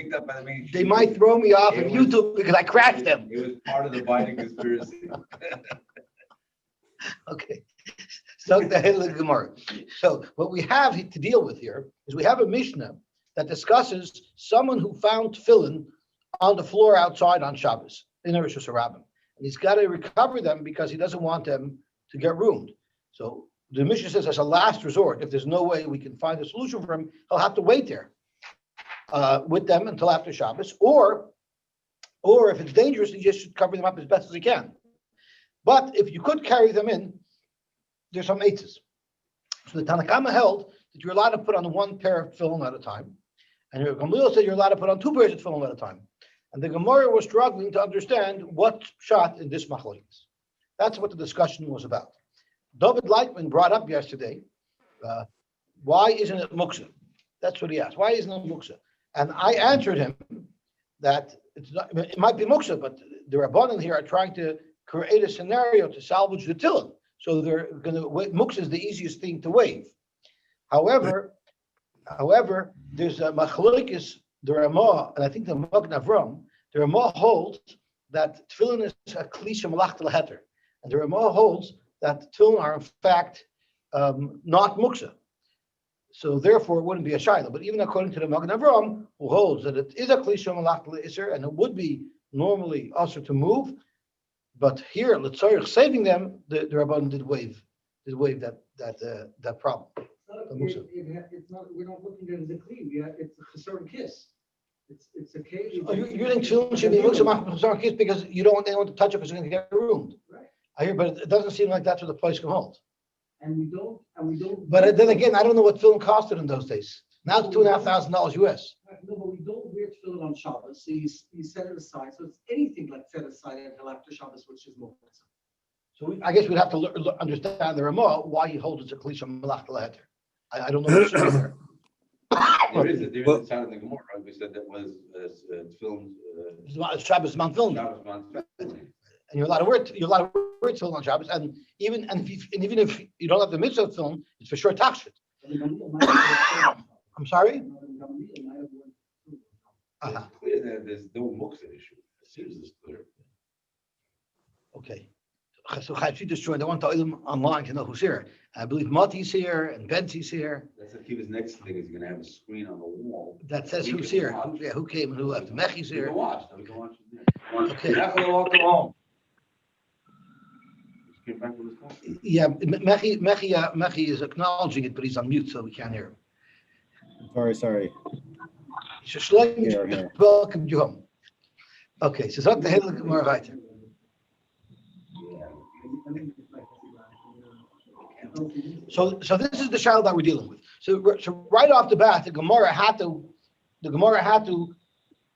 picked up by the They might throw me off of YouTube because I crashed them. It was part of the Biden conspiracy. Okay. So the Gemara. So what we have to deal with here is we have a Mishnah that discusses someone who found tefillin on the floor outside on Shabbos in a Rosh Hashanah. And he's got to recover them because he doesn't want them to get ruined. So the Mishnah says as a last resort, if there's no way we can find a solution for him, he'll have to wait there with them until after Shabbos, or if it's dangerous, he just should cover them up as best as he can. But if you could carry them in, there's some eitzes. So the Tanakama held that you're allowed to put on one pair of tefillin at a time, and your Gamliel said you're allowed to put on two pairs of tefillin at a time. And the Gemara was struggling to understand what shot in this machlokes. That's what the discussion was about. David Lightman brought up yesterday, why isn't it muksa? That's what he asked. Why isn't it muksa? And I answered him that it's not, it might be muksa, but the Rabbanan here are trying to create a scenario to salvage the tefillin. So they're going to muksa is the easiest thing to wave. However, there's a machlokes, the Ramah, and I think the Magen Avram, the Ramah holds that tefillin is a klisha malach leheter, and the Ramah holds that tefillin are in fact not muksa. So therefore, it wouldn't be a shayla. But even according to the Magen Avram, who holds that it is a klisha malach le'iser, and it would be normally also to move, but here, l'tzorich saving them, the Rabbanan did waive that problem. It's not. We're not looking at it as a clean. It's a chesron kiss. It's a case. Oh, you think tefillin should be muksa machzor kiss because you don't want anyone to touch it because it's going to get ruined. Right. I hear, but it doesn't seem like that's what the place can hold. And we don't. But then again, I don't know what tefillin costed in those days. Now it's $2,500 US. No, but we don't wear tefillin on Shabbos. So you set it aside. So it's anything like set aside until after Shabbos, which is more. So I guess we'd have to understand the Ramah why he holds it a klisha malach leheter. I don't know what should be there. There is a sound of the Gemara. We said that was filmed. Shabbos man film. Shabbos man. And you're allowed to wear tefillin on Shabbos, and even if you don't have the mitzvah of film, it's for sure tachshit. I'm sorry. Clear that there's no muksa issue. It seems it's clear. Okay. So Chaim destroyed. I want to them online to know who's here. I believe Mati's here and Benzi's here. That's if he was next thing is going to have a screen on the wall. That says who's here. Who came and who left. Mechi's here. We can watch. Okay. Not going to walk home. Just came back with his phone. Yeah, Mechi is acknowledging it, but he's on mute, so we can't hear him. Sorry. Shlomo welcome you home. Okay, so talk to Hedel more right. So this is the child that we're dealing with. So right off the bat, the Gemara had to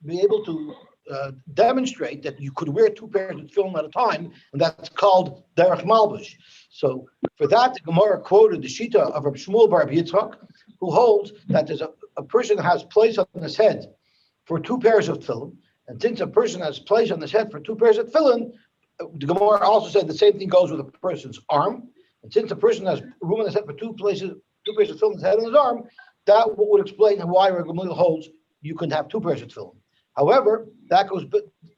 be able to demonstrate that you could wear two pairs of tefillin at a time, and that's called derech malbush. So for that, the Gemara quoted the Shita of Rabbi Shmuel bar Yitzchak, who holds that there's a person has place on his head for two pairs of tefillin, and since a person has place on his head for two pairs of tefillin, the Gemara also said the same thing goes with a person's arm. And since a person has room on his head for two pairs of tefillin, his head and his arm, that would explain why Rabbi Gamliel holds you can have two pairs of tefillin. However, that goes.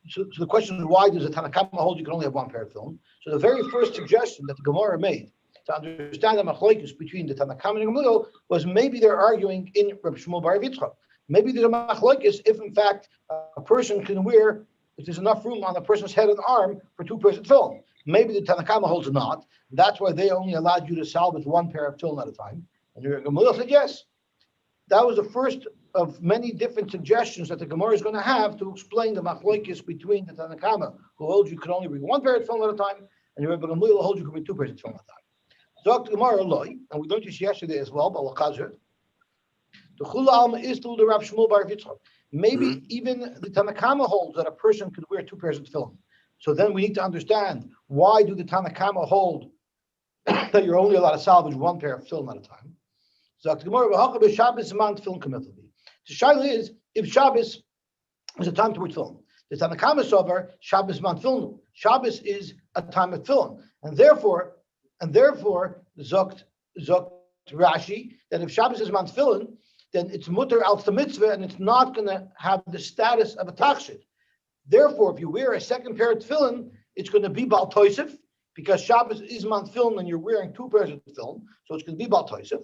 So the question is, why does the Tanakama hold you can only have one pair of tefillin? So the very first suggestion that the Gemara made to understand the machlokes between the Tanakama and Gamliel was maybe they're arguing in Rabbi Shmuel bar Yitzchak. Maybe there's a machlokes if in fact a person can wear, if there's enough room on a person's head and arm for two pairs of tefillin. Maybe the Tanakama holds not. That's why they only allowed you to salvage one pair of tefillin at a time. And the Gamliel said yes. That was the first of many different suggestions that the Gemara is going to have to explain the machlokes between the Tanakama, who holds you could only bring one pair of tefillin at a time, and the Rebbe Gamliel holds you could bring two pairs of tefillin at a time. So the Gemara loy, and we learned this yesterday as well, but the Chula Alma is to the Rav Shmuel bar Yitzchak. Maybe even the Tanakama holds that a person could wear two pairs of tefillin. So then we need to understand, why do the Tanakama hold that you're only allowed to salvage one pair of tefillin at a time? So the shaila is, if Shabbos is a time to wear tefillin, the Tanakama sover Shabbos man tefillin. Shabbos is a time of tefillin, and therefore zokt Rashi that if Shabbos is man tefillin, then it's mutter al the mitzvah, and it's not going to have the status of a takshit. Therefore, if you wear a second pair of tefillin, it's going to be bal toisef, because Shabbos is man tefillin, and you're wearing two pairs of tefillin, so it's going to be bal toisef,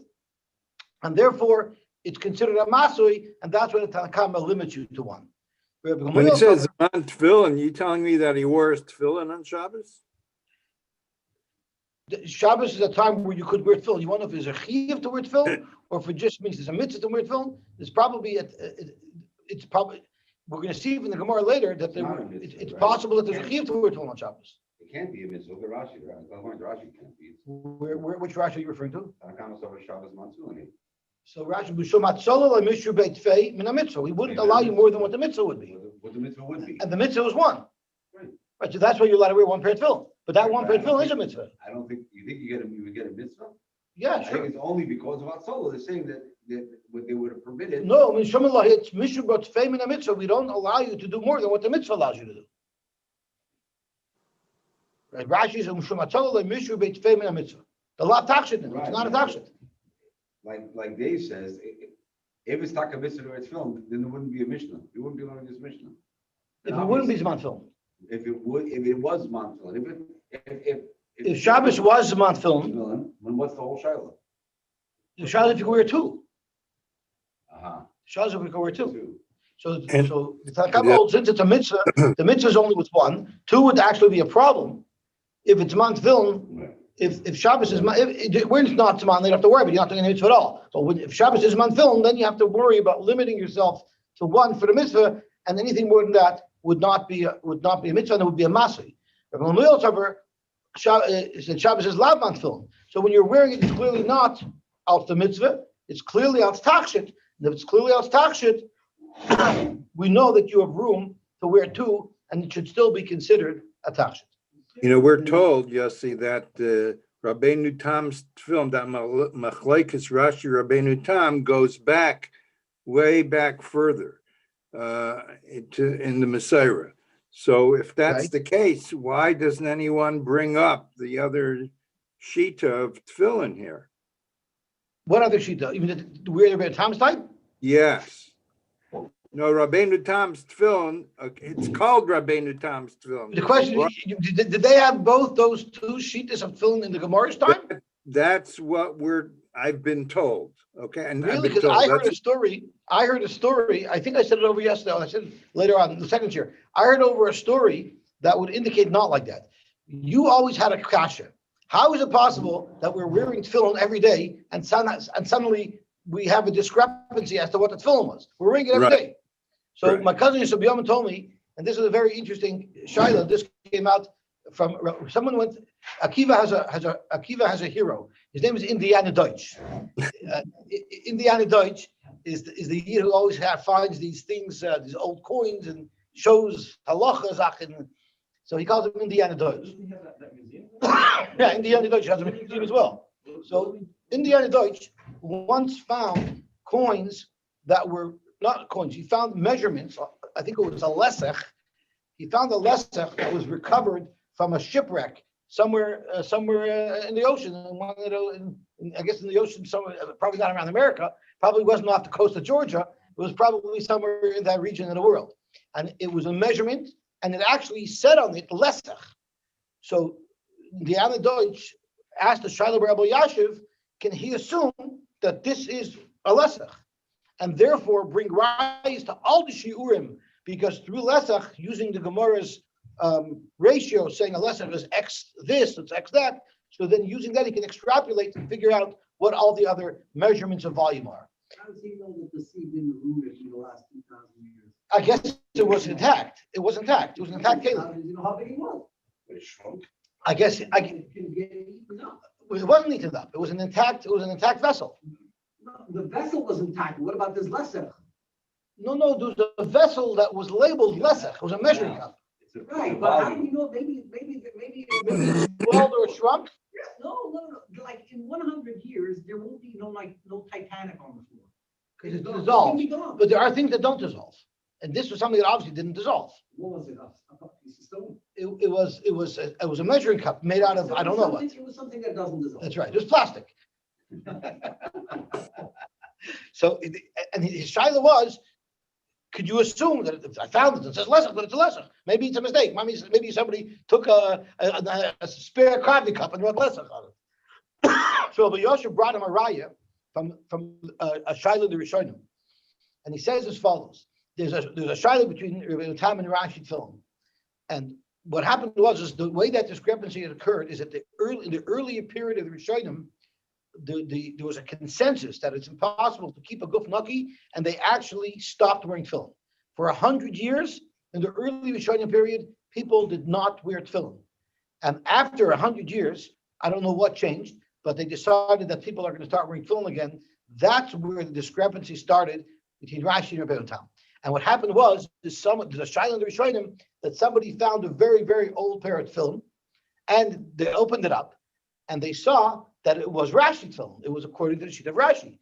and therefore it's considered a masui, and that's when the Tanakama limits you to one. When he says man tefillin, you telling me that he wore his tefillin on Shabbos? Shabbos is a time where you could wear tefillin. You wonder if there's a chiyuv to wear tefillin, or if it just means there's a mitzvah to wear tefillin. There's probably it's probably, we're going to see in the Gemara later that it's possible that there's a chiyuv to wear tefillin on Shabbos. It can't be a mitzvah. The Rashi, according to Rashi, can't be. Which Rashi are you referring to? Tanakama over Shabbos Matzulani. So Rashi, we wouldn't allow you more than what the mitzvah would be. What the mitzvah would be. And the mitzvah was one. Right. So that's why you're allowed to wear one pair of tefillin. But that one pair of tefillin is a mitzvah. I don't think, you think you would get a mitzvah? Yeah, I sure. think it's only because of Atzola. They're saying that what they would have permitted. No, I mean, it's mishubot fame in a mitzvah. We don't allow you to do more than what the mitzvah allows you to do. Right? Rashi says, mishubot fame in a mitzvah. The law takshit, it's not a takshit. Like Dave says, if it's taka mitzvah or it's filmed, then there wouldn't be a Mishnah. It wouldn't be learning this Mishnah. If it wouldn't be Zman film. If it was Zman film, if Shabbos was Zman film, then what's the whole Shiloh? the Shabbos if you could wear two. Shabbos if we could wear two. So the Tanakama holds, since it's a mitzvah, the mitzvah is only with one. Two would actually be a problem. If it's Zman film, Right. if Shabbos is when it's not Zman, they don't have to worry, but you're not doing any mitzvah at all. So if Shabbos is Zman film, then you have to worry about limiting yourself to one for the mitzvah, and anything more than that would not be a mitzvah, and it would be a masui. Shabbos is lavman film. So when you're wearing it, it's clearly not out the mitzvah. It's clearly out takshit. And if it's clearly out takshit, we know that you have room to wear two, and it should still be considered a takshit. You know, we're told, Yosy, that Rabbeinu Tam's film, that Machlekes Rashi Rabbeinu Tam, goes way back further in the Messiah. So if that's the case, why doesn't anyone bring up the other shita of tefillin here? What other shita? Even wear the Tom's type? Yes. No, Rabbeinu Tam's tefillin. It's called Rabbeinu Tam's tefillin. The question is, did they have both those two shitas of tefillin in the Gemara's time? That's what I've been told. Okay, and really, because I heard a story. I think I said it over yesterday. I said it later on in the second year. I heard over a story that would indicate not like that. You always had a kasha. How is it possible that we're wearing tefillin every day and suddenly we have a discrepancy as to what the tefillin was? We're wearing it every day. So my cousin Yosy told me, and this is a very interesting shaila. This came out from someone went. Akiva has a hero. His name is Indiana Deutsch. Indiana Deutsch is the year who always finds these things, these old coins, and shows halachas. And so he calls him Indiana Deutsch. Yeah, Indiana Deutsch has a museum as well. So Indiana Deutsch once found coins that were not coins. He found measurements. I think it was a lesech. He found a lesech that was recovered from a shipwreck somewhere in the ocean. I guess in the ocean somewhere, probably not around America. Probably wasn't off the coast of Georgia. It was probably somewhere in that region of the world. And it was a measurement, and it actually said on it lesech. So Diana Deutsch asked the Shiloh Rabbi Yashiv, can he assume that this is a lesech, and therefore bring rise to all the shiurim, because through lesech, using the Gemara's ratio, saying a lesech is X this, it's X that, so then using that he can extrapolate and figure out what all the other measurements of volume are. How does he know that the seed didn't rooted in the last 2,000 years? I guess it was intact. It was intact an intact How kalim. does he know how big he was? It shrunk. I guess Can get eaten up. it wasn't eaten up. It was an intact vessel. No, the vessel was intact. What about this lesser? No, there was a vessel that was labeled lesech. It was a measuring cup. Right, but how do you know? Maybe Maybe it swelled or shrunk. No. Like in 100 years, there won't be no Titanic on the floor. Because it's gone. dissolved. It's gone. But there are things that don't dissolve. And this was something that obviously didn't dissolve. What was it? A piece of stone? It was a measuring cup made out of, I don't know what. It was something that doesn't dissolve. That's right. It was plastic. So, and his shaila was, could you assume that if I found it, it says lesser, but it's a lesser? Maybe it's a mistake. Maybe somebody took a spare coffee cup and wrote lesser on it. So, but Yosy brought him a raya from a shaila the Rishonim, and he says as follows: there's a shaila between Rabbeinu Tam and Rashi film, and what happened is the way that discrepancy had occurred is that in the earlier period of the Rishonim, there was a consensus that it's impossible to keep a guf naki, and they actually stopped wearing tefillin. For 100 years, in the early Rishonim period, people did not wear tefillin. And after 100 years, I don't know what changed, but they decided that people are going to start wearing tefillin again. That's where the discrepancy started between Rashi and Rabbeinu Tam. And what happened was, there's a shaila in the Rishonim that somebody found a very, very old pair of tefillin, and they opened it up, and they saw that it was Rashi tefillin. It was according to the sheet of Rashi.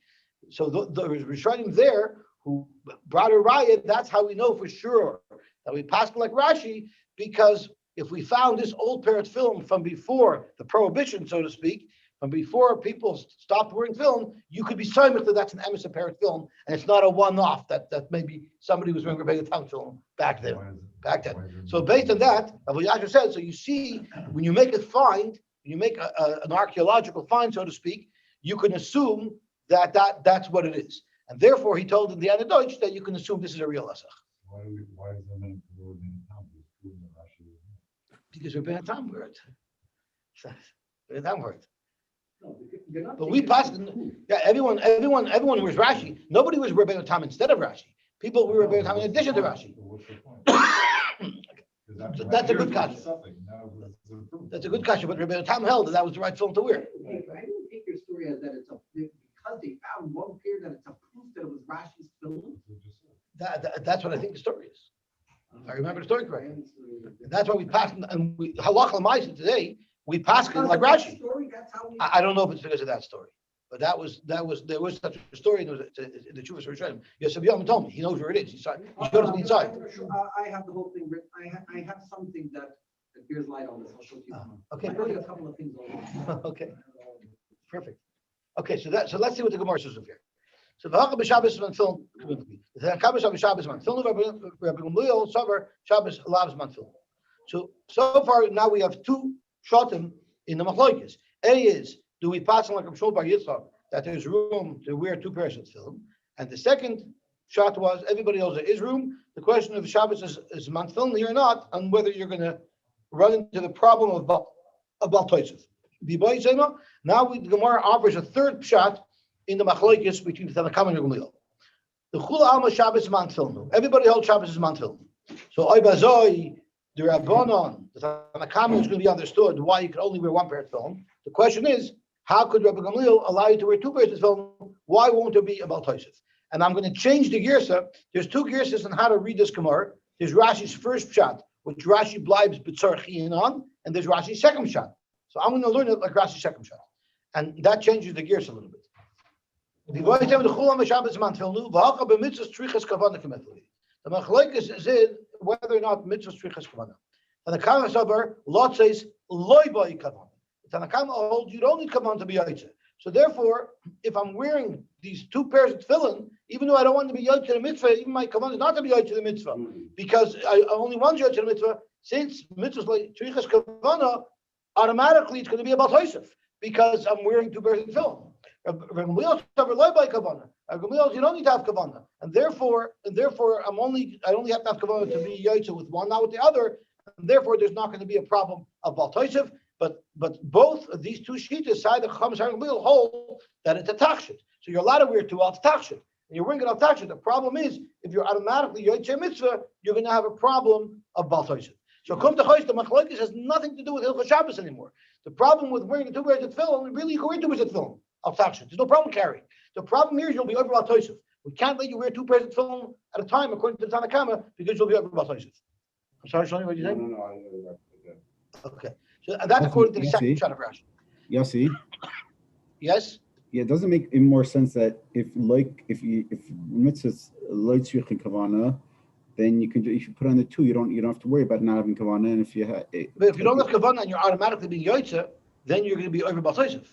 So there was Rishonim there who brought a raya. That's how we know for sure that we passed like Rashi, because if we found this old pair of tefillin from before the prohibition, so to speak, from before people stopped wearing tefillin, you could be certain that that's an emes pair of tefillin, and it's not a one-off that maybe somebody was wearing Rebbeinu Tam tefillin back then. So based on that, Abu Yasher said, so you see, when you make a find, you make an archaeological find, so to speak, you can assume that's what it is. And therefore, he told in the Anadoich that you can assume this is a real Esach. Why is the name Eruvin Tam? Because Rebbeinu Tam word. Rebbeinu Tam word. No, you're not But we taking passed, it from yeah, everyone was Rashi. Nobody was Rebbeinu Tam instead of Rashi. People were Rebbeinu Tam in addition to Rashi. What's the point? That's a good kasha. That's a good kasha, but Rebbeinu Tam held that was the right film to wear. Hey, I don't take your story as that it's because they found one pair that it's a proof that it was Rashi's film. That's what I think the story is. If I remember the story correctly. And that's why we passed, and we halach l'maisa today, we passed like Rashi. I don't know if it's because of that story, but there was such a story in the Chuvas Rishonim. Yosy told me, he knows where it is. He showed us the inside. I have the whole thing written. I have something that bears light on this. I'll show you. Okay, I perfect. a couple of things over. Okay, perfect. Okay, so let's see what the Gemara says over here. So v'hacha b'Shabbos man film. The Kabbos b'Shabbos man film. Rabbi Gamliel Sover Shabbos allows man film. So far now we have two shotim in the machlokes. A is, do we pass on like a Shmuel Bar Yitzchak that there's room to wear two pairs of film? And the second shot was everybody else there is room. The question of Shabbos is man film here or not, and whether you're going to run into the problem of Bal Tosef. Now the Gemara offers a third shot in the machlokes between the Tanakh and Gamliel. The Chula Alma Shabbos is man film. Everybody holds Shabbos is man film. So Oibazoi, the Rabbanon, the Tanakh is going to be understood why you can only wear one pair of film. The question is, how could Rabbi Gamliel allow you to wear two pairs of film? Why won't there be a Bal Tosef? And I'm going to change the girsa. There's two girsas on how to read this Gemara. There's Rashi's first shot, which Rashi blibes b'tzarchiin on, and there's Rashi's second shot. So I'm going to learn it like Rashi's second shot, and that changes the gears a little bit. The machlokes is in whether or not mitzvah strichas kavana. And the Tanakh Sabar lot says loy by kavana. The Tanakh holds you don't need kavana to be yaitze. So therefore, if I'm wearing these two pairs of tefillin, even though I don't want to be yaitze the mitzvah, even my kavana is not to be yaitze the mitzvah, because I only want yaitze the mitzvah. Since mitzvahs like strichas kavana, automatically it's going to be about Tosef because I'm wearing two pairs of tefillin. You don't need to have kavana, and therefore, I only have to have kavana to be yaitze with one, not with the other, and therefore there's not going to be a problem of Bal Tosef. But both of these two shitas side the Chacham and Gamliel hold that it's a tachshit. So you're allowed to wear two al tachshit, and you're wearing it al tachshit. The problem is if you're automatically yaitze mitzvah, you're going to have a problem of Bal Tosef. So come to Chayis, the machlokes has nothing to do with Hilchos Shabbos anymore. The problem with wearing the two pairs of tefillin, really you can wear two pairs of tefillin. There's no problem carrying. The problem here is you'll be over Bal Tosef. We can't let you wear two pairs of tefillin at a time according to the Tanakh because you'll be over Bal Tosef. I'm sorry, Shlomi, what did you say? No. Okay. So that's according to the second shot of Rashi. Yosy. Yes? Yeah, it doesn't make any more sense that if mitzvahs light tzricha kavana, then you should put on the two. You don't have to worry about not having kavana. And but if you don't have kavana and you're automatically being yaitze, then you're going to be over Bal Tosef.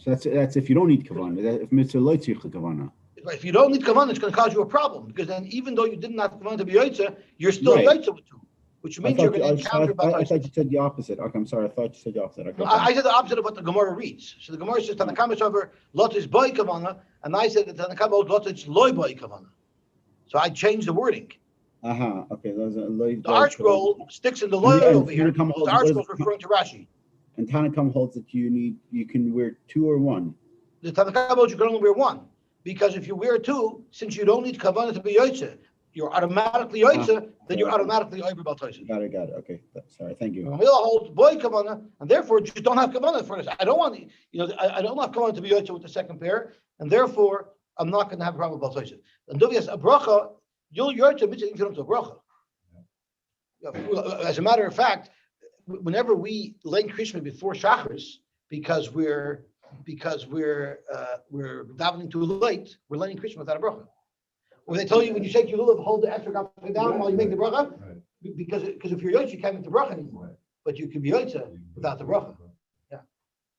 So that's if you don't need kavana. If mitzvah lo tzricha kavana. If you don't need kavanah, it's going to cause you a problem, because then even though you didn't have kavanah to be yotze, you're still Right. yotze with two, which I means you're thought going to encounter I thought you baltosis. said the opposite. Okay, I'm sorry. I thought you said the opposite. Okay. I said the opposite of what the Gemara reads. So the Gemara says Tanakama over lotis boy kavanah, and I said that Tanakama lotis loy boy kavanah. So I changed the wording. Okay. Those are The art scroll sticks in the loy And over here. Tanakama holds- The art what is scroll is referring to Rashi. And Tanakam holds that you can wear two or one. The Tanakama you can only wear one, because if you wear two, since you don't need kavanah to be yotze, you're automatically yotze, then you're automatically over baltosis. Got it. Sorry. Thank you. We all hold boy kavanah, and therefore just don't have kavanah for this. I don't want, I don't have kavanah to be yotze with the second pair, and therefore I'm not going to have a problem with baltosis. And Dovias a bracha, you'll yotze mitzvah if you don't do a bracha. As a matter of fact, whenever we lay Krishma before Shacharis, because we're davening too late, we're laying Krishma without a bracha. Or they tell you when you shake your lulav, hold the extra cup down while you make the bracha, because if you're yotze, you can't make the bracha anymore. But you can be yotze without the bracha.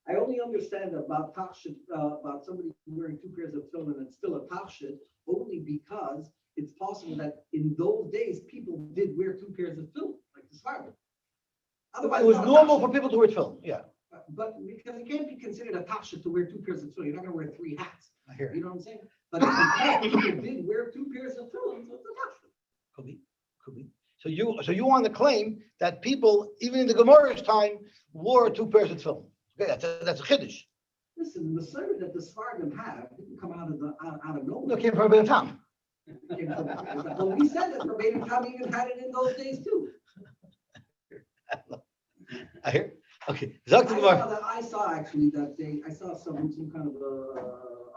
I only understand about tachshit, about somebody wearing two pairs of tefillin and still a tachshit, only because it's possible that in those days people did wear two pairs of tefillin, like the Svardim. Otherwise, It was not a normal tachshit. for people to wear tefillin. Yeah, But because it can't be considered a tachshit to wear two pairs of tefillin, you're not going to wear three hats. I hear. You know what I'm saying? But if you can, people did wear two pairs of tefillin, so it's a tachshit. Could be. So you want to claim that people, even in the Gemara's time, wore two pairs of tefillin. Okay, that's a chiddush. Listen, the Torah that the Svardim have didn't come out of No, nowhere. it came from a town. It came from- Well, we said that Rabbeinu Tam even had it in those days too. I hear. Okay. Zak the Gemara. I saw actually that I saw some kind of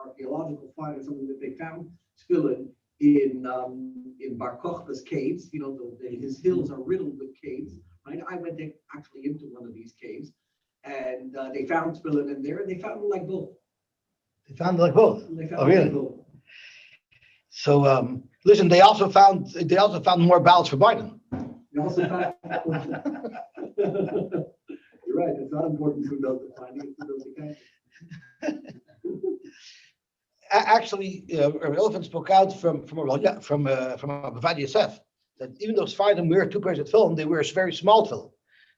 archaeological find or something that they found tefillin in Bar Kochba's caves. You know, his hills are riddled with caves. Right? I went actually into one of these caves, and they found tefillin in there, and they found them like both. They found like both. They found Oh, them really? like both. So listen, they also found more ballots for Biden. They also found. You're right. It's not important who does the finding; it's who does the counting. Actually, Elephant spoke out from Bavad Yosef that even though Sfardim wear two pairs of tefillin, they wear a very small tefillin.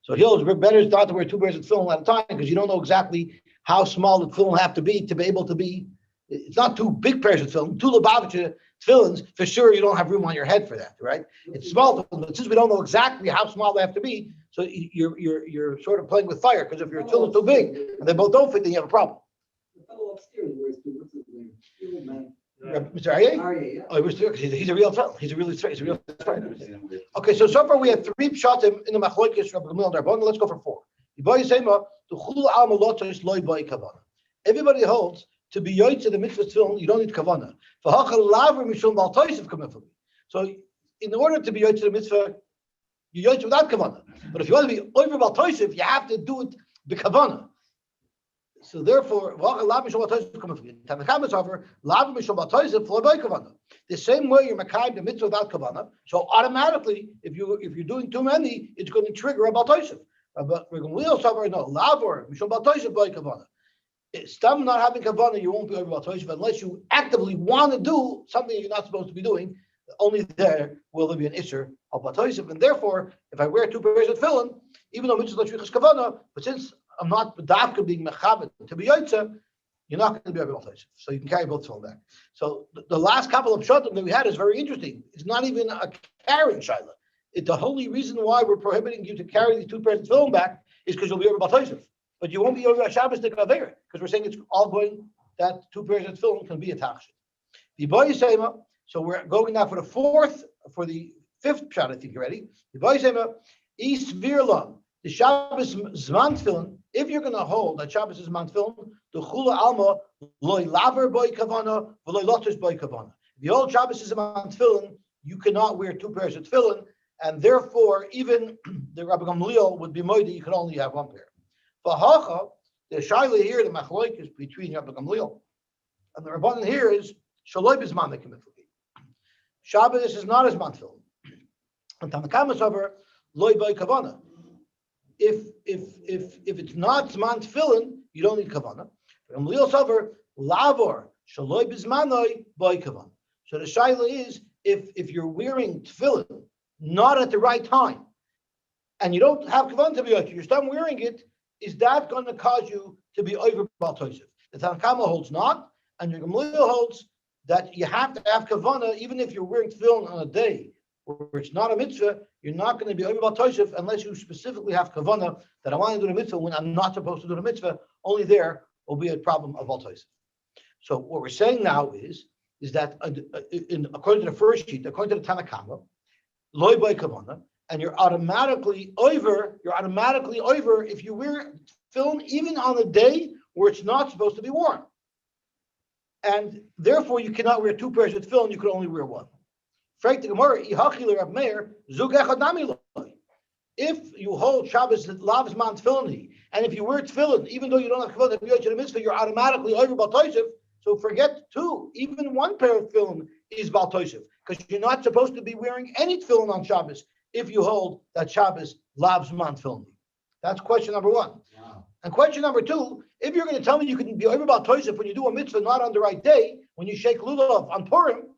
So he'll better not to wear two pairs of tefillin at a time, because you don't know exactly how small the tefillin have to be able to be. It's not two big pairs of tefillin, two Lubavitcher tefillins, for sure you don't have room on your head for that, right? It's small tefillin, but since we don't know exactly how small they have to be, so you're sort of playing with fire, because if your tefillin is too big and they both don't fit, then you have a problem. The fellow upstairs wears two. What's his name? The old man. Mr. Aryeh? Aryeh, yeah. Oh, he's a real fellow. He's a real Okay, so far we have three pshatim in the Machlokes Rabbi Gamliel and Rabbanan. Let's go for four. Everybody holds to be yoyt to the mitzvah tefillin, you don't need kavanah. So in order to be yoyt to the mitzvah, you yoyt without kavanah. But if you want to be over baltoisif, you have to do it b'kavanah. So therefore, the same way you're makayim the mitzvah without kavanah, so automatically, if you're doing too many, it's going to trigger a baltoisif. But we're going to suffer no lavor mishum baltoisif by kavanah. Stam not having kavanah, you won't be over baltoisif unless you actively want to do something you're not supposed to be doing. Only there will there be an isser of baltoisif, and therefore, if I wear two pairs of tefillin, even though mitzvah shvichas kavanah, but since I'm not dafka being mechabed to be yotze, you're not going to be able to. So you can carry both tefillin back. So the last couple of pshatim that we had is very interesting. It's not even a carrying shaila. The only reason why we're prohibiting you to carry these two pairs of tefillin back is because you'll be over baltoisif. But you won't be over a Shabbos to kaver, because we're saying it's all going that two pairs of tefillin can be a tachshit. The boy sema. So we're going now for the fifth pshat. I think you're ready. The boy sema is virlam. The Shabbos zman tefillin. If you're going to hold that Shabbos is zman tefillin, the chula alma loy laver boy kavana, v'loy lotus boy kavana. The old Shabbos is zman tefillin. You cannot wear two pairs of tefillin, and therefore even the Rabbi Gamliel would be moed. You can only have one pair. V'hacha, the shaila here, the machlok is between Rabbi Gamliel and the Rabbanan here is shaloi b'zman mekimitli. Shabbos is not as man tefillin. And Tanakama Savar loy boy kavana. If it's not zman tefillin, you don't need kavana. Gamliel Sover, Lavor, Shaloi Bismanoi, Boikavan. So the shaila is, if you're wearing tefillin not at the right time, and you don't have kavan to be yoter, you start wearing it, is that going to cause you to be over Baal Tosef? The Tanna Kama holds not, and your Gamliel holds that you have to have kavana even if you're wearing tefillin on a day where it's not a mitzvah. You're not going to be over Baal Tosef unless you specifically have kavana that I want to do the mitzvah when I'm not supposed to do the mitzvah. Only there will be a problem of Baal Tosef. So what we're saying now is that according to the first sheet, according to the Tanna Kama, loy by kavana, and you're automatically over if you wear tefillin even on a day where it's not supposed to be worn. And therefore you cannot wear two pairs of tefillin, you can only wear one. If you hold Shabbos that lavs man tefillin, and if you wear tefillin, even though you don't have kavod to be yoter mitzvah, you're automatically over Baal Tosef. So forget two, even one pair of tefillin is Baal Tosef, because you're not supposed to be wearing any tefillin on Shabbos if you hold that Shabbos lavs man tefillin. That's question number one. Wow. And question number two, if you're going to tell me you can be over Baal Tosef when you do a mitzvah not on the right day, when you shake lulav on Purim,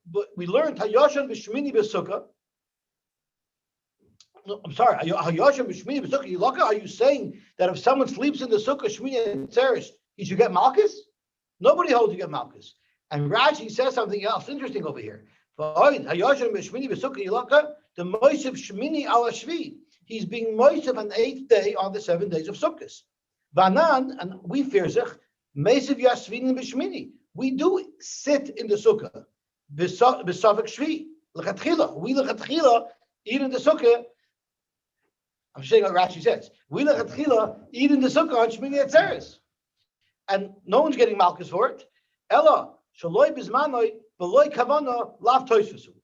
but we learned Hayoshan b'Shmini b'Sukkah. No, I'm sorry, Hayoshan b'Shmini b'Sukkah. Yilaka, are you saying that if someone sleeps in the Sukkah Shmini and Tzeres, he should get Malchus? Nobody holds you get Malchus. And Rashi says something else interesting over here. Hayoshan b'Shmini b'Sukkah Yilaka, the Moshev Shmini ala Shvi. He's being Moshev on the 8th day on the 7 days of Sukkot. Vanan, and we fear sich, Mesev Yasvin b'Shmini. We do sit in the Sukkah. B'Savik Shvi. L'chatchila. We l'chatchila eat in the Sukkah. I'm saying what Rashi says. We l'chatchila eat in the Sukkah on Shmini Atzeres. And no one's getting Malchus for it. Ella, Shaloi Bizmanoi, V'loi Kavana, Lav Toisvasu.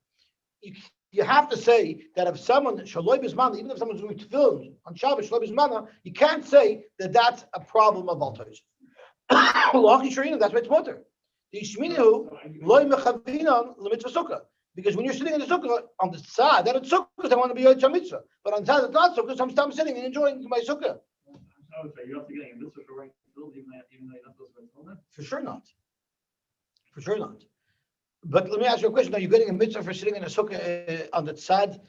You have to say that if someone, Shaloi Bizmanoi, even if someone's doing tefillin on Shabbos, Shaloi Bizmanoi, you can't say that that's a problem of Baal Tosef. That's why it's mutter. Because when you're sitting in the sukkah on the side, that it's sukkah, I want to be a mitzvah. But on the side that's not sukkah, I'm sitting and enjoying my sukkah. You have to get a mitzvah for wearing tefillin, even though you're not supposed to wear tefillin? For sure not. For sure not. But let me ask you a question. Are you getting a mitzvah for sitting in a sukkah on the tzad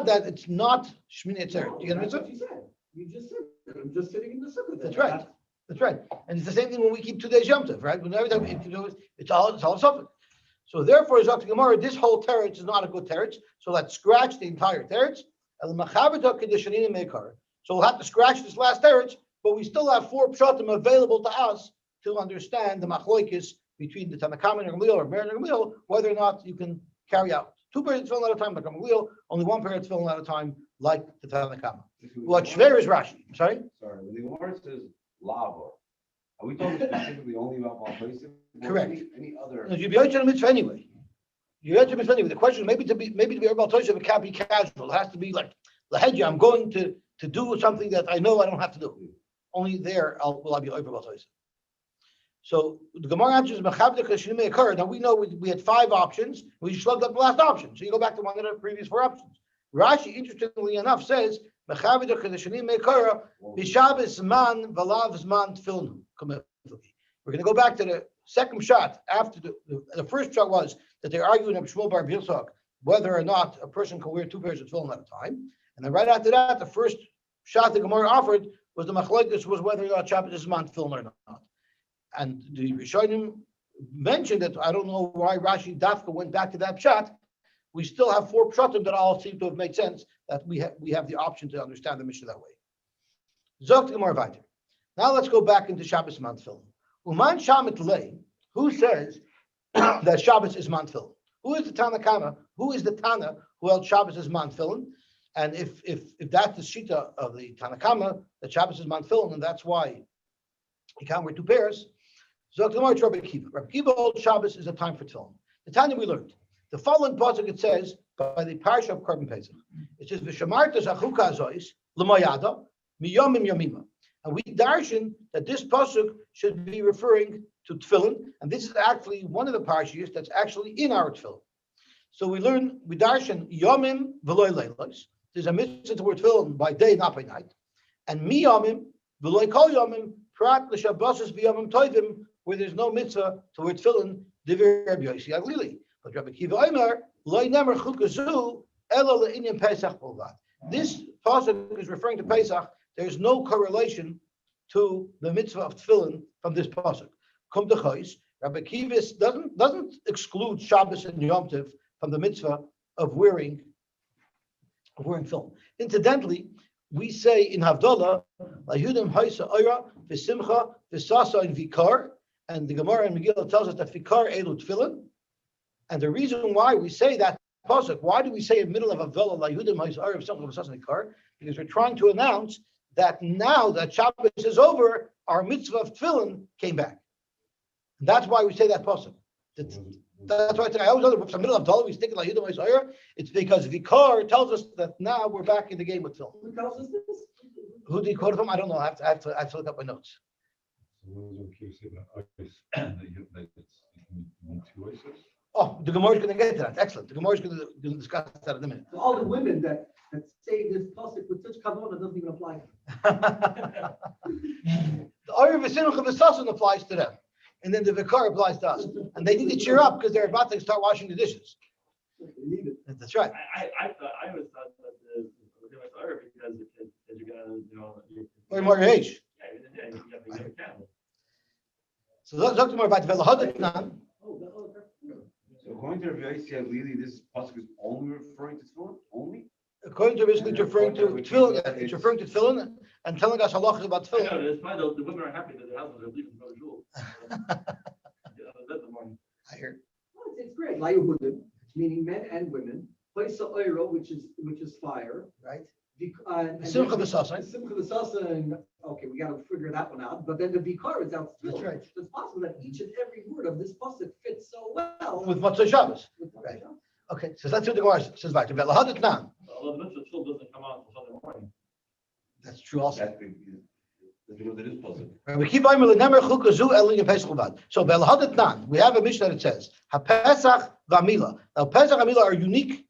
that it's not Shmini Atzeret? Do you get a mitzvah? That's what you said. You just said, I'm just sitting in the sukkah. That's right. That's right. And it's the same thing when we keep 2 days Yom Tov, right? When every time it's all a suffix. So therefore, Zok Gemara, this whole teretz is not a good teretz. So let's scratch the entire teretz. So we'll have to scratch this last teretz, but we still have 4 pshatim available to us to understand the machloikis between the Tanna Kama and Gamliel or Meir and Gamliel, whether or not you can carry out 2 pairs of tefillin at a time like Gamliel, only 1 pair of tefillin at a time like the Tanna Kama. What shver is Rashi? Sorry, when the Gemara says lavor, are we talking specifically only about Baal Tosef? Correct. Any other? No, you'd be yoter mitzvah anyway. You're yoter mitzvah anyway. The question is maybe to be Baal Tosef, it can't be casual. It has to be like lahedya. I'm going to do something that I know I don't have to do. Only there will I be over Baal Tosef. So the Gemara answers Mechavdek Shemei occur. Now we know we had 5 options. We just slugged up the last option. So you go back to one of the previous 4 options. Rashi, interestingly enough, says Mechavdek Shemei occur b'Shabbos man v'lav zman tefillin. We're going to go back to the second shot. After the first shot was that they're arguing of Shmuel Bar Bilsok whether or not a person can wear 2 pairs of tefillin at a time. And then right after that, the first shot the Gemara offered was the machlokes was whether or not Shabbos is man tefillin or not. And the Rishonim mentioned that I don't know why Rashi Dafka went back to that shot. We still have 4 pshatim that all seem to have made sense, that we have the option to understand the Mishnah that way. Zok Gemara weiter. Now let's go back into Shabbos man tefillin. Uman Shamit Lei, who says that Shabbos is man tefillin? Who is the Tanna Kama? Who is the Tana who held Shabbos is man tefillin? And if that's the shita of the Tanna Kama, that Shabbos is man tefillin, and that's why you can't wear 2 pairs. Zok Gemara to Rabbi Akiva. Rabbi Akiva holds Shabbos is a time for tefillin. The Tanya we learned. The following pasuk it says by the parsha of Korban Pesach. It says v'shamarta zachuka azois l'mayada miyomim yomima. And we darshan that this pasuk should be referring to tefillin, and this is actually one of the parshas that's actually in our tefillin. So we darshan yomim v'loy leilos. There's a mitzvah to wear tefillin by day, not by night, and miyomim v'loy kol yomim Prat l'shabbosos v'yomim tovim, where there's no mitzvah to wear tefillin, divrei Rabbi Yosy Aglili. But Rabbi Kiva Omer, lo nemer chukazu, elo le'inyan Pesach bolvad. This pasuk is referring to Pesach. There's no correlation to the mitzvah of tefillin from this pasuk. Kum dechois, Rabbi Kiva doesn't exclude Shabbos and Yom Tov from the mitzvah of wearing film. Incidentally, we say in Havdalah, Lahudim Haisa Oira, V'Simcha, V'Sasa, and Vikar, and the Gemara and Megillah tells us that Vikar Elu Tefillin. And the reason why we say that pasuk, why do we say in the middle of Havdalah, Lahudim Haisa Oira, V'Simcha, V'Sasa, and Vikar? Because we're trying to announce that now that Shabbos is over, our mitzvah of Tefillin came back. And that's why we say that pasuk. That's why I always know that from the middle of Havdalah we stick it like Yudam Oyer. It's because Vikar tells us that now we're back in the game with film. Who tells us this? Who did he quote from? I don't know. I have to look up my notes. So what was okay say that ice that you need two ices? Oh, the Gemara is going to get to that. Excellent. The Gemara is going to discuss that in a minute. So all the women that say this pasuk with such kavana doesn't even apply. The Oyer V'Simcha V'Sasan applies to them. And then the Vikar applies to us. And they need to cheer up because they're about to start washing the dishes. We need it. That's right. I always thought that the because you're gonna, Or more age. yeah, you have to get a candle. So let's talk more about the Velahadit now. So according to Rabbi Yosy Aglili, this pasuk is only referring to tefillin, only? According to basically, it's referring to tefillin. It's referring to tefillin and telling us halachas about I tefillin. know, it's probably the women are happy that their husbands are leaving to go to shul. That's the morning. I hear. Well, it's great. Layuhudim, meaning men and women. Place oiro, which is fire. Right. Simcha V'Sasa. Simcha V'Sasa, and okay, we got to figure that one out. But then the Vikar is out. That's right. It's possible that each and every word of this pasuk fits so well With Motzei Shabbos. with what Right. we know. Okay, so that's what the Gemara says back to Velahadit now. Although the mitzvah still doesn't come out until Sunday morning. That's true also. That's because it is pasuk. We keep on with the Nemer Chukazu Elin Pesach Levad. So Velahadit nan, we have a Mishnah that says HaPesach V'Amila. Now Pesach and Amila are unique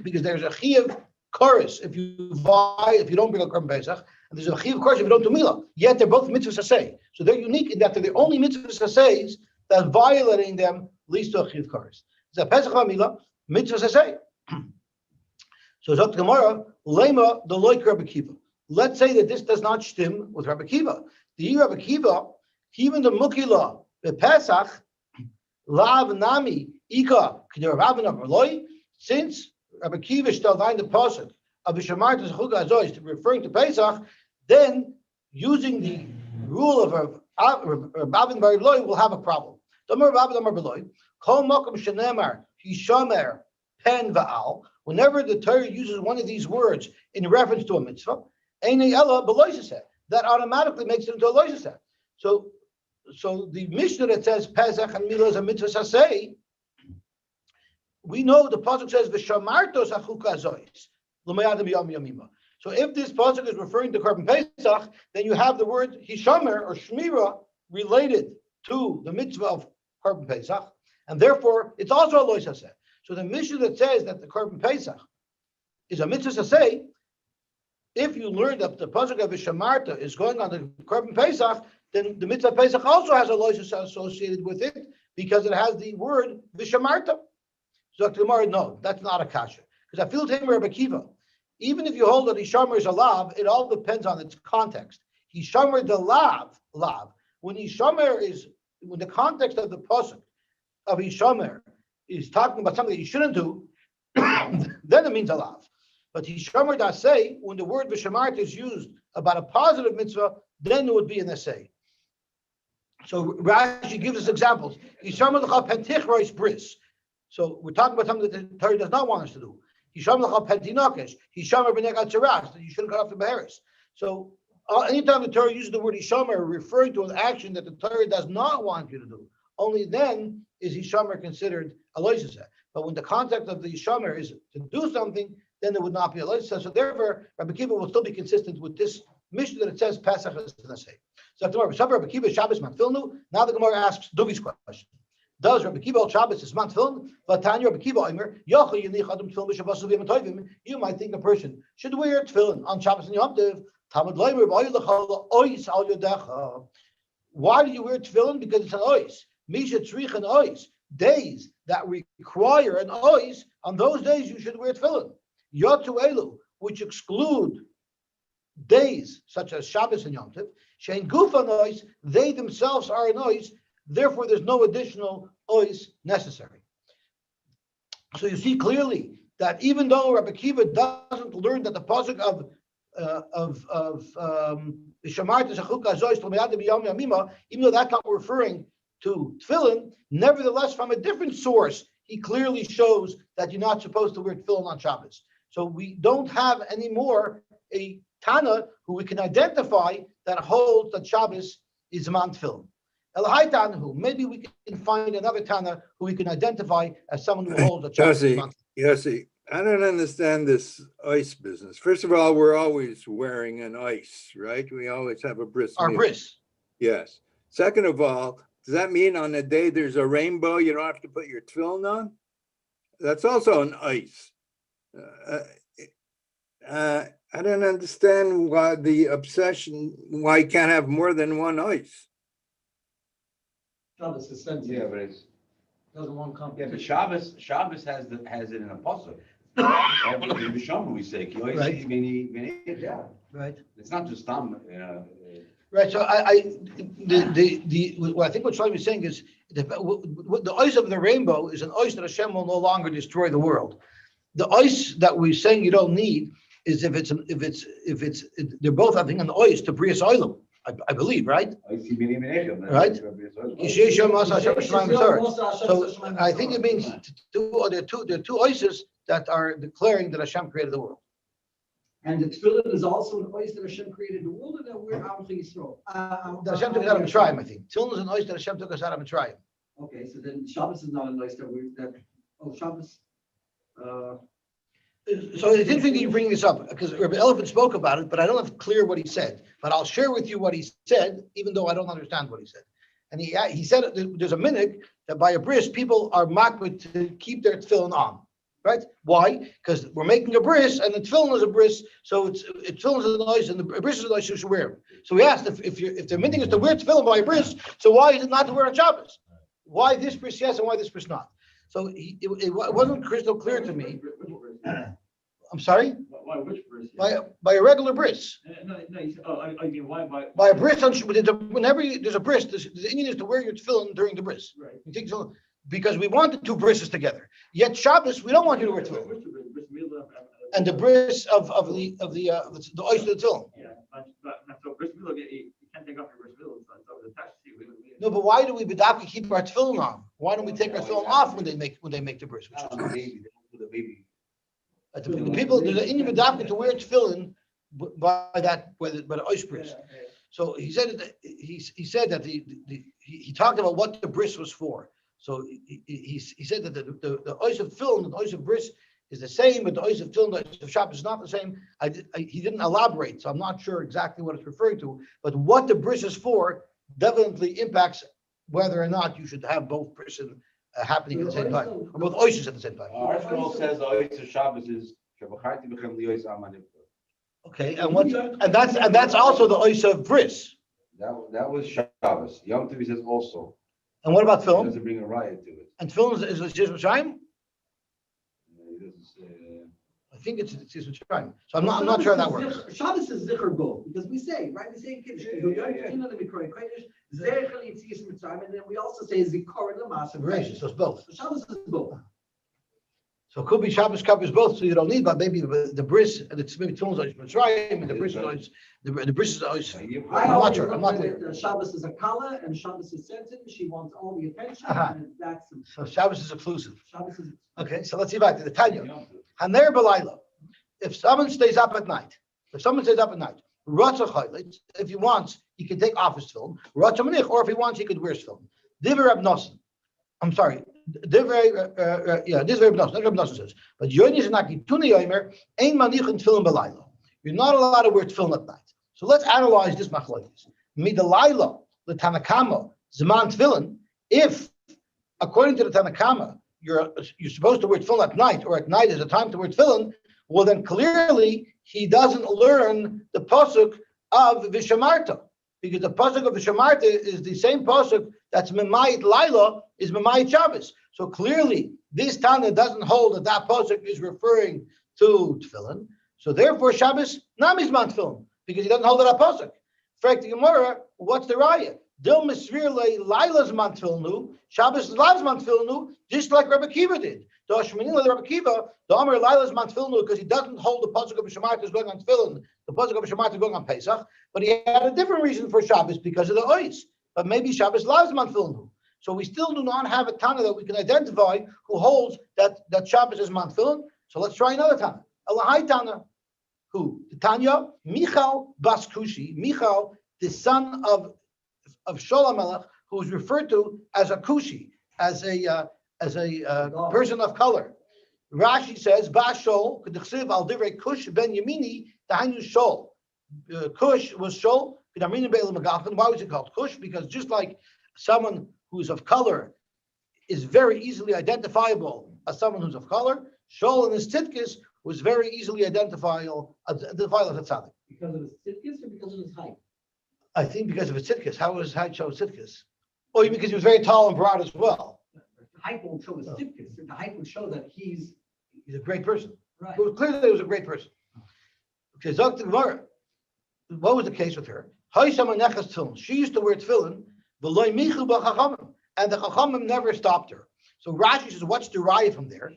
because there's a Chiyuv chorus if you don't bring a Korban Pesach, and there's a Chiyuv chorus if you don't do Mila. Yet they're both mitzvahs asay. So they're unique in that they're the only mitzvahs asays that violating them leads to a Chiyuv chorus. So Pesach V'Amila, mitzvahs asay. So Zok Gemara, Lema the Loik Rabbi Kiva. Let's say that this does not stem with Rabbi Kiva. The Rabbi Kiva, even the Mukila, the Pesach, Lav Nami, Ika, since Rabbi Kiva still lined the pasuk of Vishamarta Zechuga Azois referring to Pesach, then using the rule of Rabbi Bar Loi will have a problem. Damar Rabbi Bar Loi, Kol Mokum Shenemar, Hishamer, Pen Va'al. Whenever the Torah uses one of these words in reference to a mitzvah, that automatically makes it into a loisaseh. So the Mishnah that says Pesach and Milah is a mitzvah saseh, we know the pasuk says v'shamartos achuka azois l'mayadim yom yomima. So if this pasuk is referring to Korban Pesach, then you have the word hishamer or shmira related to the mitzvah of Korban Pesach, and therefore it's also a loisaseh. So the Mishnah that says that the Korban Pesach is a mitzvah saseh, if you learn that the pasuk of Vishamarta is going on the Korban Pesach, then the mitzvah Pesach also has a loisas associated with it because it has the word Vishamarta. So the Gemara, no, that's not a kasha. Because I feel to him Rabbi Kiva, even if you hold that Hishamer is a lav, it all depends on its context. Hishamer the lav. When the context of the pasuk of Hishamer is talking about something that you shouldn't do, then it means a lav. But Hishamer dasei, when the word Vishamarta is used about a positive mitzvah, then it would be an essay. So Rashi gives us examples. Hishamer l'cha pentich rois bris. So we're talking about something that the Torah does not want us to do. Hishamer l'cha pentinokesh. Hishamer b'negat tzeras, that you shouldn't cut off the beheres. So anytime the Torah uses the word Hishamer referring to an action that the Torah does not want you to do, only then is Hishamer considered a loisaseh. But when the context of the Hishamer is to do something, then it would not be a loisaseh. So therefore, Rabbi Kiva will still be consistent with this Mishnah that it says Pesach is an essay. So tomorrow, Rabbi Kiva Shabbos Matfilnu. Now the Gemara asks Dugi's question. Does Rabbi Kiva Shabbos is Matfiln? But Tanya Rabbi Kiva Omer Yochel Yinich Adam Tefillin B'Shabbos V'Yom Tovim. You might think a person should wear tefillin on Shabbos and Yom Tov Talmud Leimer, why do you wear tefillin? Because it's an ois. Misha tzrich an ois. Days that require an ois, on those days you should wear tefillin. Yotu elu, which exclude days such as Shabbos and Yom Tov, shein gufa nois, they themselves are an ois, therefore there's no additional ois necessary. So you see clearly that even though Rabbi Kiva doesn't learn that the pasuk of Shamarta Zachuka Zois Lamiyad B'Yom Yamima, even though that's not referring to tefillin, nevertheless from a different source, he clearly shows that you're not supposed to wear tefillin on Shabbos. So we don't have anymore a Tana who we can identify that holds that Shabbos is Zman Tefillin. Elahai Tanahu, maybe we can find another Tana who we can identify as someone who holds that Shabbos is Zman Tefillin. Yosy, I don't understand this ice business. First of all, we're always wearing an ice, right? We always have a bris. Our bris. Yes. Second of all, does that mean on the day there's a rainbow, you don't have to put your tefillin on? That's also an ice. I don't understand why the obsession, why you can't have more than one ice. Shabbos is sensitive. Yeah, but it's, Doesn't want yeah, competition. but Shabbos has it in a puzzle. In the Shom we say, Right. yeah. Right. It's not just Tam, Right. So what I think what Shlomo is saying is the ice of the rainbow is an ice that Hashem will no longer destroy the world. The ice that we're saying you don't need is if it's they're both having an ice to Brias Oilam, I believe, right? Right. So I think it means there are two ices that are declaring that Hashem created the world. And the tefillin is also an ois that Hashem created the world, and that we're Am Yisrael. That Hashem took us out of Mitzrayim, I think. Tefillin is an ice that Hashem took us out of Mitzrayim. Okay, so then Shabbos is not an ois Shabbos. So it's interesting that you bring this up because Rabbi Elephant spoke about it, but I don't have clear what he said. But I'll share with you what he said, even though I don't understand what he said. And he said there's a minhag that by a bris people are makbid to keep their tefillin on, right? Why? Because we're making a bris and the tefillin is a bris, so it's tefillin is a noise and the bris is a noise, you should wear them. So we asked if their minhag is to wear tefillin by a bris, so why is it not to wear on Shabbos? Why this bris yes and why this bris not? So it wasn't crystal clear to me. I'm sorry? Why, which bris? By a regular bris. No, I mean, why, By a bris, whenever there's a bris, the Indian is to wear your tefillin during the bris. right. You think so? Because we want the two brises together. Yet Shabbos, we don't want you to wear tefillin. Which bris? And the bris of the oyster tefillin. Yeah, but so bris milah, you can't take off your bris milah, it's attached to you. No, but why do we bedavka keep our tefillin on? Why don't we take our tefillin off when they make the bris? the baby. The people, there's an Indian bedavka to wear tefillin by the oyster bris. So he said that he said that he talked about what the bris was for. So he said that the oyster of tefillin and the oyster of bris is the same, but the oyster of tefillin and the oyster of Shabbos is not the same. He didn't elaborate, so I'm not sure exactly what it's referring to. But what the bris is for definitely impacts whether or not you should have both bris happening at the same time, or both oysters at the same time. Our Shmuel says the oyster Shabbos is Shabachati b'chem liyos amanim. Okay, and that's also the oyster of bris. That was Shabbos. Yom Tov says also. And what about He film? doesn't bring a riot to it. And film is Mitzrayim? He doesn't say. I think it's Mitzrayim. So I'm not sure how that works. Shabbos is Zichar Bo, because we say, right, we say in Kiddush, and then we also say Zikor and Lamas. Right, so it's both. So Shabbos is both. So it could be Shabbos covers both, so you don't need, but maybe the bris and it's maybe Tefillin is Mitzrayim and the bris is always the bris is always. I'm not sure. I'm not clear. Shabbos is a kala and Shabbos is sensitive. She wants all the attention, and that's So Shabbos is exclusive. Shabbos is. Okay, so let's see back to the Tanya. Haner B'layla. If someone stays up at night, if he wants, he can take off his film. Or if he wants, he could wear his film. Divrei Reb Nosson. I'm sorry. This Reb Nosson says. But Yonis Naki Tuni Yomer Ein Manichin Tefillin B'layla. You're not allowed to wear tefillin at night. So let's analyze this machlokes. Midalayla the Tanakama Zman Tefillin. If according to the Tanakama you're supposed to wear tefillin at night, or at night is a time to wear tefillin, well then clearly he doesn't learn the pasuk of Vishamarta, because the pasuk of Vishamarta is the same pasuk that's Memayit Laila is Memayit Shabbos. So clearly, this Tana doesn't hold that that pasuk is referring to Tefillin. So therefore, Shabbos Namizman Tefillin, because he doesn't hold that pasuk. Fact the Gemara, what's the raya? Dil Misvir le Laila's man Tefillinu, Shabbos Lav's man Tefillinu, just like Rabbi Kiva did. The Ashmanila, Rabbi Kiva, the Amar Laila's man Tefillinu, because he doesn't hold the pasuk of Vishamarta is going on Tefillin, the pasuk of Vishamarta is going on Pesach, but he had a different reason for Shabbos because of the ois. But maybe Shabbos Lav's man Tefillinu. So we still do not have a Tana that we can identify who holds that Shabbos is man Tefillin. So let's try another Tana. Alahai Tana. Who? The Tanya, Michal Bas Kushi, Michal, the son of Sholem Melech, who is referred to as a Kushi, as a person of color. Rashi says, Bas Shol, K'dechsiv al divrei Kush ben Yamini, Tahanyu Shol. Kush was Shol, K'damrini be'el Megafin. Why was it called Kush? Because just like someone who's of color is very easily identifiable as someone who's of color, Shol in his Tzidkis was very easily identifiable as a tzaddik. Because of his tzidkis or because of his height? I think because of his tzidkis. How was his height show tzidkis? Oh, because he was very tall and broad as well. The height won't show his tzidkis. The height would show that he's a great person. right. It was clear that he was a great person. Okay, Zok the Gemara. What was the case with her? She used to wear tefillin, and the chachamim never stopped her. So Rashi says, what's the raya from there?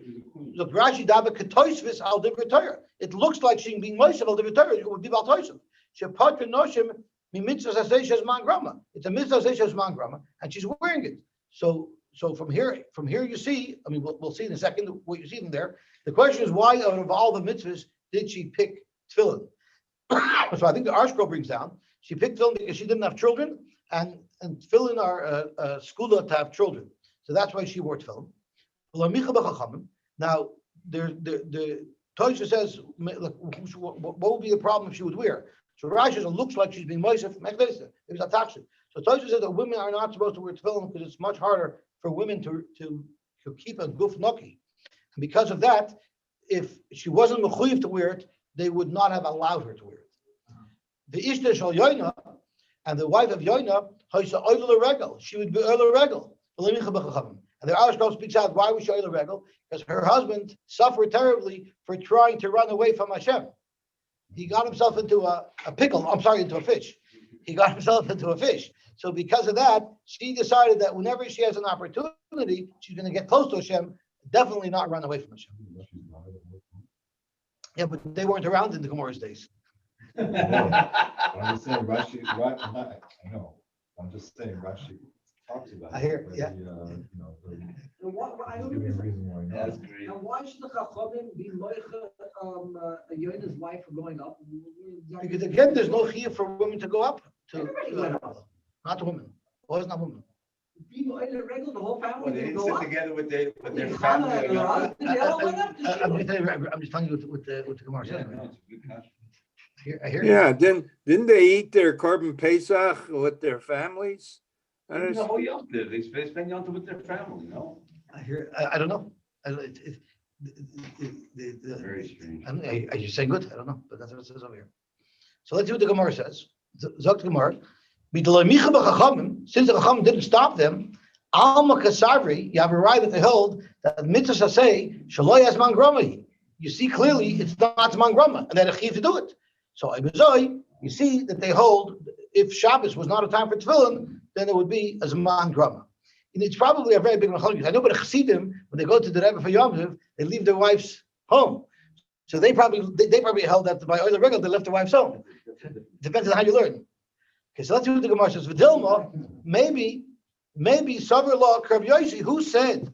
Look, Rashi daba ketoisvis al divrei Torah. It looks like she's being moishev al divrei Torah. It would be bal toishev. She patra noshim mi mitzvah sasei man grama. It's a mitzvah sasei man grama, and she's wearing it. So from here you see. I mean, we'll see in a second what you see from there. The question is, why out of all the mitzvahs did she pick tefillin? So I think the Arshko brings down she picked tefillin because she didn't have children, and tefillin are skula to have children. So that's why she wore tefillin. Now, the Tosha says, look, what would be the problem if she would wear? So Rashi says, it looks like she's being moisef. It was a takshin. So Tosha says that women are not supposed to wear tefillin because it's much harder for women to keep a guf noki. And because of that, if she wasn't mechuyev to wear it, they would not have allowed her to wear it. The Ishta Shal Yoina, and the wife of Yoina, she would be oiler regel. And the Irish Scroll speaks out, why was she oiler regel? Because her husband suffered terribly for trying to run away from Hashem. He got himself into a fish. He got himself into a fish. So because of that, she decided that whenever she has an opportunity, she's going to get close to Hashem, definitely not run away from Hashem. Yeah, but they weren't around in the Gemara's days. I'm just saying Rashi, I know. I'm just saying Rashi talks about it. I hear, yeah. And why, I don't Give me a understand. reason why not. That's great. And why should the Chachamim be moicha Yoina's wife for going up? Because again, there's no chiyuv for women to go up to, Everybody went up. not the women. Always not women. Be moicha regular, the whole family Well, they can didn't go sit up. together with their Hannah family. and her husband, they all went up to I'm just telling you what the Gemara Yeah, says. no, it's a good question. I hear. Yeah, didn't they eat their korban Pesach with their families? I Even don't- the whole Yom Tov, they spend Yom Tov with their family, no? I don't know. Very strange. I just say good. I don't know, but that's what it says over here. So let's see what the Gemara says. Zok the Gemara. Since the Chachamim didn't stop them, Alma Kasavri, you have a right that they hold that mitzvah say Shaloy as mangrama. You see clearly it's not mangrama, and they had a chiv to do it. So you see that they hold if Shabbos was not a time for tefillin, then it would be as mangrama. And it's probably a very big machlokes. I know, but the Chassidim, when they go to the Rebbe for Yom Tov, they leave their wives home. So they probably held that by oil regular they left their wives home. Depends on how you learn. Okay, so let's see what the Gemara says. V'dilma, maybe Sover Law Kerb Yosy, who said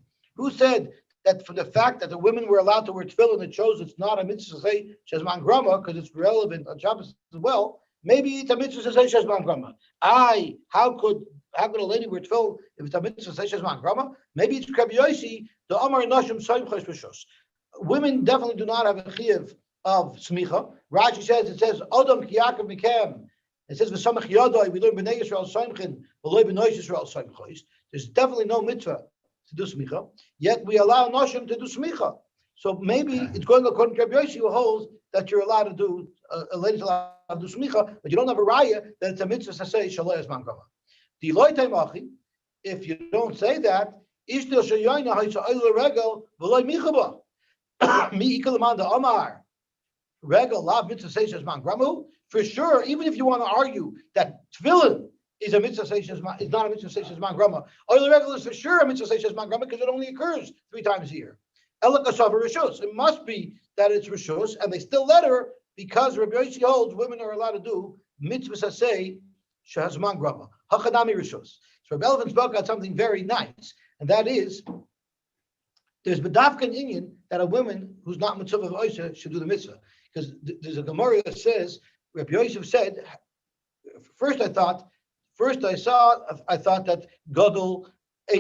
that for the fact that the women were allowed to wear tefillin, it shows it's not a mitzvah to say shezman grama because it's relevant on Shabbos as well. Maybe it's a mitzvah to say shezman grama. How could a lady wear tefillin if it's a mitzvah to say shezman grama? Maybe it's Kerb Yosy. The Amar Nashim Soim Chos B'Shos. Women definitely do not have a chiyuv of smicha. Rashi says Odom Kiyakav Mikem. It says v'samach yadai. We learn b'nei Yisrael soimchin, v'loy b'nei Yisrael soimchos. There's definitely no mitzvah to do smicha. Yet we allow noshim to do smicha. So maybe it's going according to Rabbi Yosy, who holds that you're allowed to do, a lady's allowed to do smicha, but you don't have a raya that it's a mitzvah to say shalei esman grama. The loytei machi, if you don't say that, ishtil shayayna ha'isa oile regel v'loy michaba. Mi ikalamanda amar regel lav mitzvah say esman grama. For sure, even if you want to argue that tefillin is a mitzvah say is not a mitzvah say esman grama, oile regel is for sure a mitzvah say esman grama because it only occurs 3 times a year. It must be that it's rishus, and they still let her because Rabbi Yosy holds women are allowed to do mitzvahs asay shehazman grama hachadami rishus. So Rabbi Eruvin spoke out something very nice, and that is there's bedavkan inyan that a woman who's not mitzvah of oisa should do the mitzvah, because there's a Gemara that says Rabbi Yosef said. First I thought that gadol. So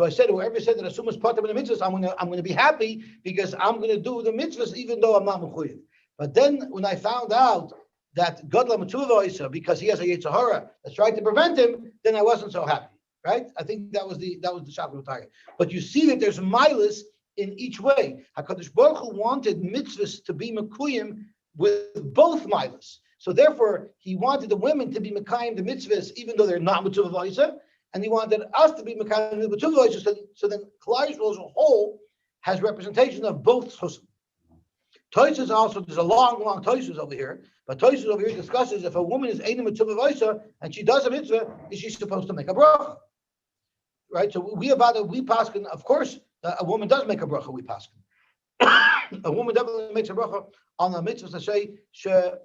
I said, whoever said that asumas part of the mitzvahs, I'm going to be happy because I'm going to do the mitzvahs even though I'm not mechuyev. But then when I found out that gadol mitzvah because he has a yetzer hara that's trying to prevent him, then I wasn't so happy. Right? I think that was the shakla target. But you see that there's milas in each way. Hakadosh Baruch Hu wanted mitzvahs to be mekuyim with both milas. So therefore, he wanted the women to be mekayim the mitzvahs, even though they're not mitzvah v'oisa, and he wanted us to be mekayim the mitzvah v'oisa. So then, Klal Yisrael as a whole has representation of both chusim. Toysus also, there's a long Toysus over here, but Toysus over here discusses if a woman is ein mitzvah v'oisa and she does a mitzvah, is she supposed to make a bracha? Right. So we paskin, of course, a woman does make a bracha. We paskin. A woman definitely makes a bracha on the mitzvah to say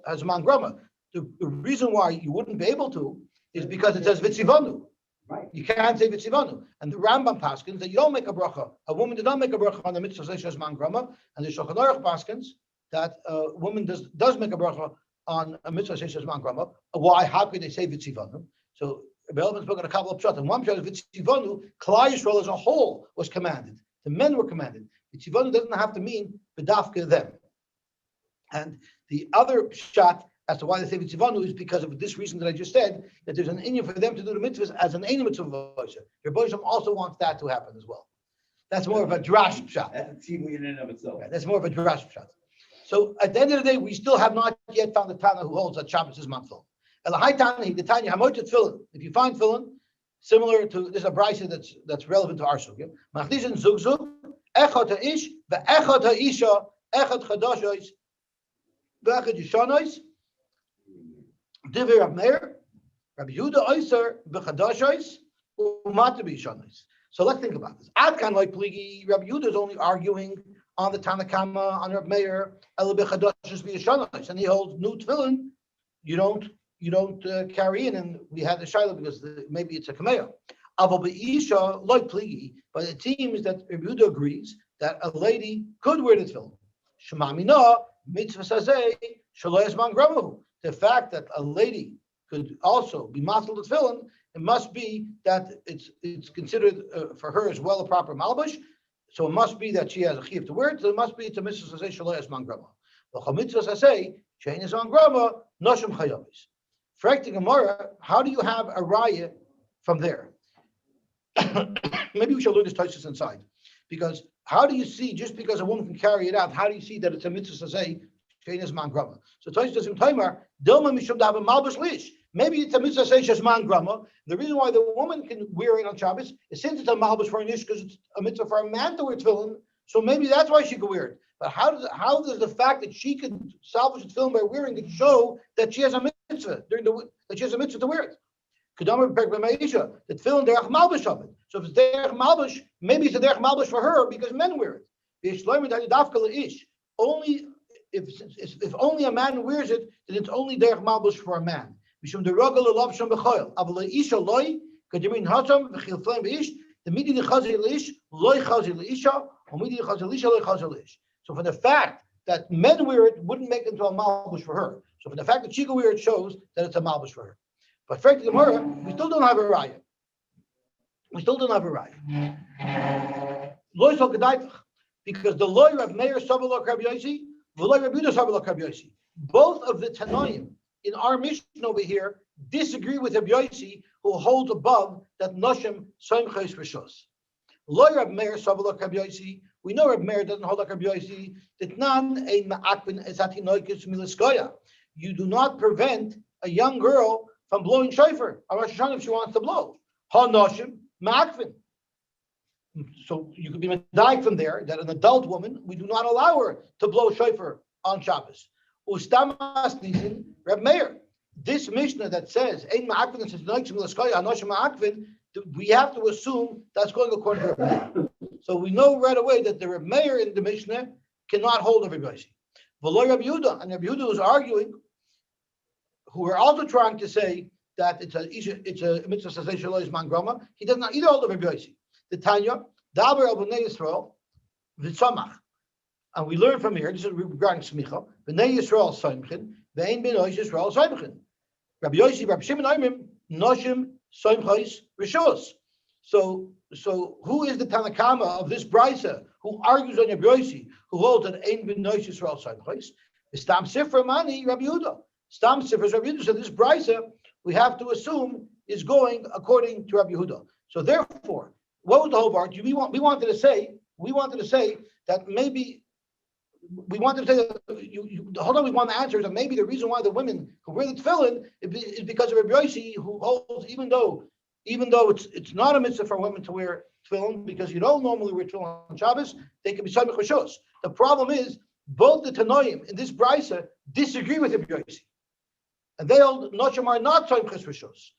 hazman grama. The reason why you wouldn't be able to is because it says vitzivanu. Right. You can't say vitzivanu. And the Rambam paskins that you don't make a bracha. A woman did not make a bracha on the mitzvah to say hazman grama. And the Shulchan Aruch paskins that a woman does make a bracha on a mitzvah to say hazman grama. Why? How could they say vitzivanu? So Rabbi Eruvin spoke at a couple of pshat. And one pshat is vitzivanu. Klal Yisrael as a whole was commanded. The men were commanded. Vitzivanu doesn't have to mean bedafka them. And the other shot as to why they say vitzivanu is because of this reason that I just said, that there's an inyan for them to do the mitzvahs as an ein mitzvah v'osha. Your Bosham also wants that to happen as well. That's more of a drash shot. That's a tzivui in and of itself. Yeah, that's more of a drash shot. So at the end of the day, we still have not yet found a Tana who holds that Shabbos is manful. Elahai Tana, the Tanya Hamotet Tefillin. If you find Tefillin, similar to there's a brisa that's relevant to our sugya. Machdishin zugzug echad ha'ish ve'echad ha'isha echad chadashos ve'echad yishanos divrei Rav Meir Rabbi Yehuda Oyser v'chadashos u'mata b'yishanos. So let's think about this. Adkan like pligi, Rabbi Yehuda is only arguing on the Tanakama on Rav Meir el b'chadashos b'yishanos, and he holds new tefillin. You don't carry in, and we had the shiloh because maybe it's a kameya. Avol like pligi, but it seems that Rabbi Yehuda agrees that a lady could wear the tefillin. Shemamina mitzvah sazeh shelo yasman gramahu. The fact that a lady could also be matzal the tefillin, it must be that it's considered for her as well a proper malbush. So it must be that she has a chiyuv to wear it. So it must be it's a mitzvah sazeh shelo yasman gramahu. V'chol mitzvah sazeh she'ein yasman grama noshim chayavis. Frekti Gemara, how do you have a raya from there? Maybe we shall learn this Toshis inside, because how do you see just because a woman can carry it out? How do you see that it's a mitzvah to say she'ein man grama? So Toshis does in timer dilma mishum davar malbush lish. Maybe it's a mitzvah to say shesman grama. The reason why the woman can wear it on Shabbos is since it's a malbush for an ish because it's a mitzvah for a man to wear tefillin. So maybe that's why she could wear it. But how does the fact that she can salvage the tefillin by wearing it show that she has a mitzvah that she has a mitzvah to wear it? The tefillin derech malbush of it. So if it's derech malbush, maybe it's a derech malbush for her because men wear it. Only if only a man wears it, then it's only derech malbush for a man. The midi the chazir lish loy chazir lisha or midi the chazir lisha loy chazir lish. So for the fact that men wear it wouldn't make it into a malbush for her. So for the fact that she can wear it shows that it's a malbush for her. But frankly, Gemara, we still don't have a raya. Loy so gedaitach, because the loy Rav Meir Sabalok Rabbi Yosy, the loy Rabbi Yehuda Sabalok Rabbi Yosy. Both of the Tanoim in our mission over here disagree with Rabbi Yosy, who holds above that noshim soimches rishos. Lo Reb Meir Saval like Reb Yosy. We know Reb Meir doesn't hold like Reb Yosy. Ditnan ein ma'akvin esati noikis miliskoya. You do not prevent a young girl from blowing shofar on Rosh Hashanah if she wants to blow. Ha noshim ma'akvin. So you could be medayik from there that an adult woman, we do not allow her to blow shofar on Shabbos. Ustamas nisin Reb Meir. This Mishnah that says ein ma'akvin says noikis miliskoya anoshim ma'akvin. We have to assume that's going according to Reb Meir. So we know right away that the Reb Meir in the Mishnah cannot hold of Reb Yosy. V'lo Reb Yehuda, and Reb Yehuda was arguing, who are also trying to say that it's a mitzvah saseh shelo is man grama. He does not either hold of Reb Yosy. The Tanya, Daber el b'nei Yisrael v'tzamach, and we learn from here. This is regarding smicha. B'nei Yisrael soimchin, v'ein b'nei Yisrael soimchin. Rabbi Yosy, Rabbi Shimon Oimrim, noshim soimchos rishos. So who is the Tanakama of this brisa who argues on Rabbi Yosy, who holds that ein b'nei Yisrael soimchos? Stam sifra mani Rabbi Yehuda. Stam sifra Rabbi Yehuda. So this brisa we have to assume is going according to Rabbi Yehuda. So therefore, what was the whole part? We wanted to say that maybe we wanted to say that hold on. We want the answer is that maybe the reason why the women who wear the tefillin is because of Rabbi Yosy, who holds even though it's not a mitzvah for women to wear tefillin because you don't normally wear tefillin on Shabbos, they can be samech rishos. The problem is both the Tanoim in this brisa disagree with Rabbi Yosy, and they hold noshim are not samech rishos.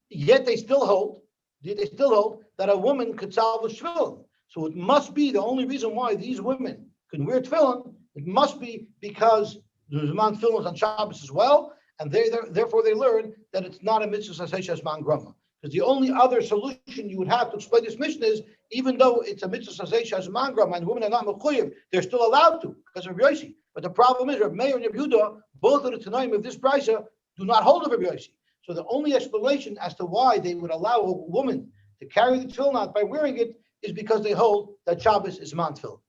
Yet they still hold that a woman could salvage tefillin. So it must be the only reason why these women can wear tefillin. It must be because there's man tefillin on Shabbos as well, and therefore they learn that it's not a mitzvah saseh shesman grama. Because the only other solution you would have to explain this mission is, even though it's a mitzvah saseh shesman grama and women are not mechuyev, they're still allowed to because of Rabbi Yosy. But the problem is, Reb Meir and Reb Yehuda, both of the Tanaim of this brisa, do not hold of Rabbi Yosy. So the only explanation as to why they would allow a woman to carry the tefillin out by wearing it is because they hold that Shabbos is man tefillin.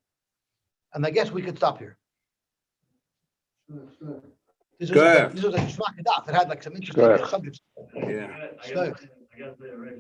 And I guess we could stop here. This was a Shema Kedaf. It had like some interesting subjects. Yeah. I got it right.